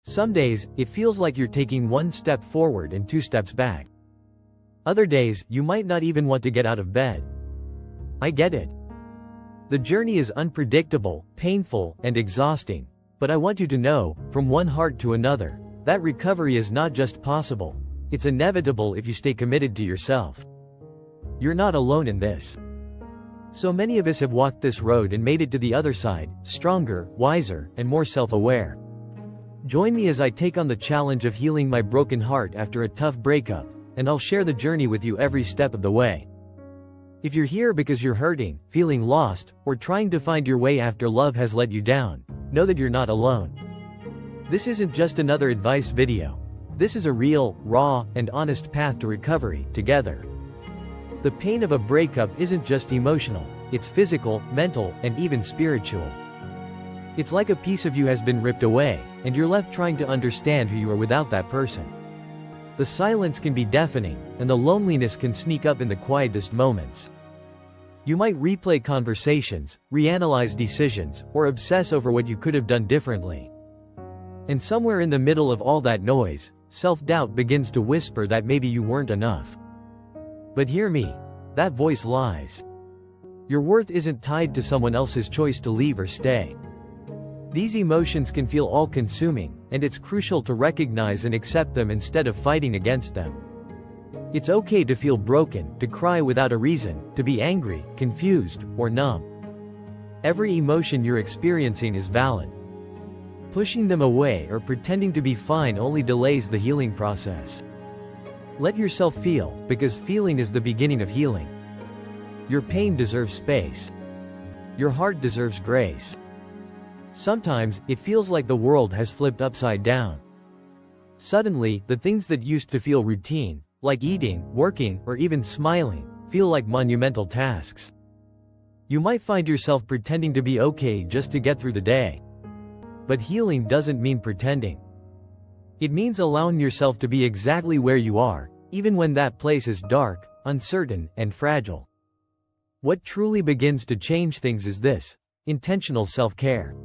Some days, it feels like you're taking one step forward and two steps back. Other days, you might not even want to get out of bed. I get it. The journey is unpredictable, painful, and exhausting, but I want you to know, from one heart to another, that recovery is not just possible, it's inevitable if you stay committed to yourself. You're not alone in this. So many of us have walked this road and made it to the other side, stronger, wiser, and more self-aware. Join me as I take on the challenge of healing my broken heart after a tough breakup, and I'll share the journey with you every step of the way. If you're here because you're hurting, feeling lost, or trying to find your way after love has let you down, know that you're not alone. This isn't just another advice video. This is a real, raw, and honest path to recovery, together. The pain of a breakup isn't just emotional, it's physical, mental, and even spiritual. It's like a piece of you has been ripped away, and you're left trying to understand who you are without that person. The silence can be deafening, and the loneliness can sneak up in the quietest moments. You might replay conversations, reanalyze decisions, or obsess over what you could have done differently. And somewhere in the middle of all that noise, self-doubt begins to whisper that maybe you weren't enough. But hear me. That voice lies. Your worth isn't tied to someone else's choice to leave or stay. These emotions can feel all-consuming, and it's crucial to recognize and accept them instead of fighting against them. It's okay to feel broken, to cry without a reason, to be angry, confused, or numb. Every emotion you're experiencing is valid. Pushing them away or pretending to be fine only delays the healing process. Let yourself feel, because feeling is the beginning of healing. Your pain deserves space. Your heart deserves grace. Sometimes, it feels like the world has flipped upside down. Suddenly, the things that used to feel routine, like eating, working, or even smiling, feel like monumental tasks. You might find yourself pretending to be okay just to get through the day. But healing doesn't mean pretending. It means allowing yourself to be exactly where you are, even when that place is dark, uncertain, and fragile. What truly begins to change things is this: intentional self-care.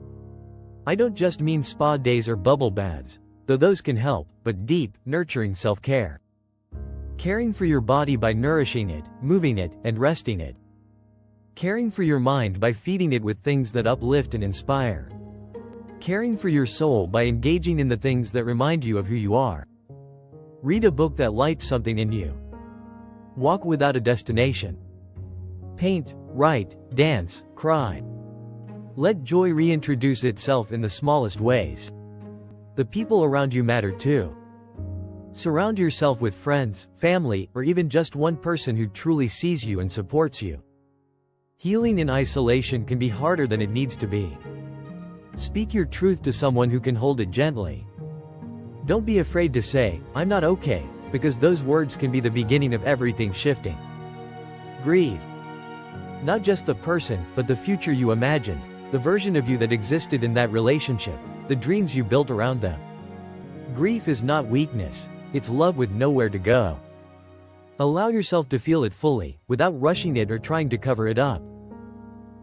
I don't just mean spa days or bubble baths, though those can help, but deep, nurturing self-care. Caring for your body by nourishing it, moving it, and resting it. Caring for your mind by feeding it with things that uplift and inspire. Caring for your soul by engaging in the things that remind you of who you are. Read a book that lights something in you. Walk without a destination. Paint, write, dance, cry. Let joy reintroduce itself in the smallest ways. The people around you matter too. Surround yourself with friends, family, or even just one person who truly sees you and supports you. Healing in isolation can be harder than it needs to be. Speak your truth to someone who can hold it gently. Don't be afraid to say, "I'm not okay," because those words can be the beginning of everything shifting. Grieve. Not just the person, but the future you imagined, the version of you that existed in that relationship, the dreams you built around them. Grief is not weakness, it's love with nowhere to go. Allow yourself to feel it fully, without rushing it or trying to cover it up.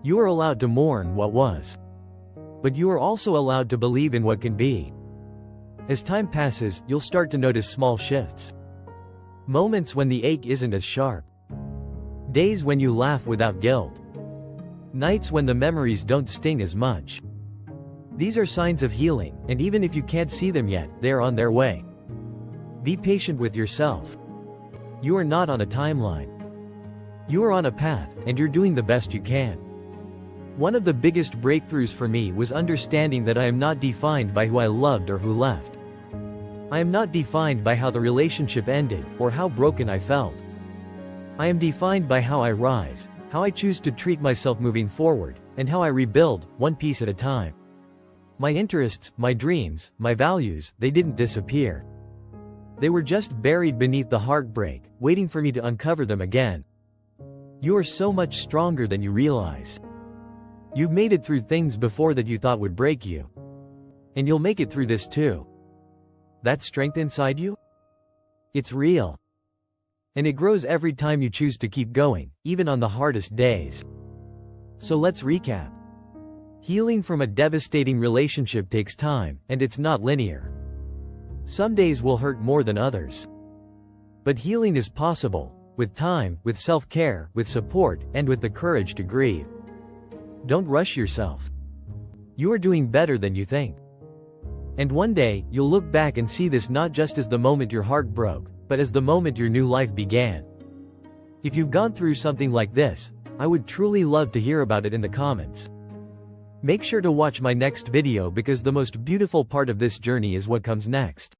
You are allowed to mourn what was. But you are also allowed to believe in what can be. As time passes, you'll start to notice small shifts. Moments when the ache isn't as sharp. Days when you laugh without guilt. Nights when the memories don't sting as much. These are signs of healing, and even if you can't see them yet, they are on their way. Be patient with yourself. You are not on a timeline. You are on a path, and you're doing the best you can. One of the biggest breakthroughs for me was understanding that I am not defined by who I loved or who left. I am not defined by how the relationship ended, or how broken I felt. I am defined by how I rise, how I choose to treat myself moving forward, and how I rebuild, one piece at a time. My interests, my dreams, my values, they didn't disappear. They were just buried beneath the heartbreak, waiting for me to uncover them again. You are so much stronger than you realize. You've made it through things before that you thought would break you. And you'll make it through this too. That strength inside you? It's real. And it grows every time you choose to keep going, even on the hardest days. So let's recap. Healing from a devastating relationship takes time, and it's not linear. Some days will hurt more than others. But healing is possible, with time, with self-care, with support, and with the courage to grieve. Don't rush yourself. You are doing better than you think. And one day, you'll look back and see this not just as the moment your heart broke, but as the moment your new life began. If you've gone through something like this, I would truly love to hear about it in the comments. Make sure to watch my next video because the most beautiful part of this journey is what comes next.